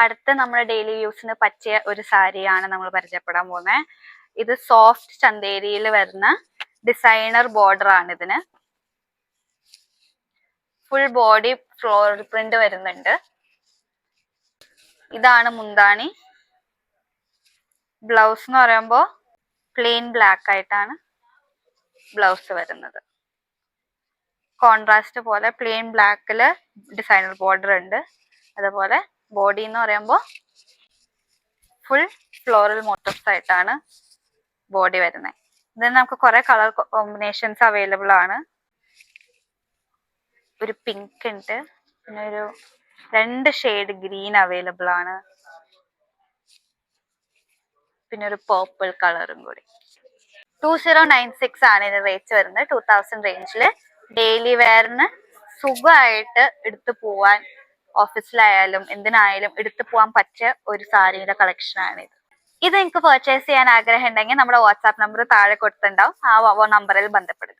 അടുത്ത നമ്മുടെ ഡെയിലി യൂസിന് പറ്റിയ ഒരു സാരിയാണ് നമ്മൾ പരിചയപ്പെടാൻ പോകുന്നത്. ഇത് സോഫ്റ്റ് ചന്തേരിയിൽ വരുന്ന ഡിസൈനർ ബോർഡർ ആണ്. ഇതിന് ഫുൾ ബോഡി ഫ്ലോറൽ പ്രിന്റ് വരുന്നുണ്ട്. ഇതാണ് മുന്താണി. ബ്ലൗസ് എന്ന് പറയുമ്പോൾ പ്ലെയിൻ ബ്ലാക്ക് ആയിട്ടാണ് ബ്ലൗസ് വരുന്നത്. കോൺട്രാസ്റ്റ് പോലെ പ്ലെയിൻ ബ്ലാക്കിൽ ഡിസൈനർ ബോർഡർ ഉണ്ട്. അതുപോലെ ബോഡി എന്ന് പറയുമ്പോൾ ഫുൾ ഫ്ലോറൽ മോട്ടീവ്സ് ആയിട്ടാണ് ബോഡി വരുന്നത്. ഇതിന് നമുക്ക് കുറെ കളർ കോമ്പിനേഷൻസ് അവൈലബിൾ ആണ്. ഒരു പിങ്ക് ഉണ്ട്, പിന്നെ ഒരു 2 ഷെയ്ഡ് ഗ്രീൻ അവൈലബിൾ ആണ്, പിന്നെ ഒരു പേർപ്പിൾ കളറും കൂടി. 2096 ആണ് ഇത് റേറ്റ് വരുന്നത്. 2000 റേഞ്ചിൽ ഡെയിലി വെയറിന് സുഖമായിട്ട് എടുത്തു പോവാൻ, ഓഫീസിലായാലും എന്തിനായാലും എടുത്തു പോകാൻ പറ്റിയ ഒരു സാരിയുടെ കളക്ഷൻ ആണ് ഇത്. ഇത് നിങ്ങൾക്ക് പർച്ചേസ് ചെയ്യാൻ ആഗ്രഹം ഉണ്ടെങ്കിൽ നമ്മുടെ വാട്സാപ്പ് നമ്പർ താഴെ കൊടുത്തിട്ടുണ്ടാവും. ആ നമ്പറിൽ ബന്ധപ്പെടുക.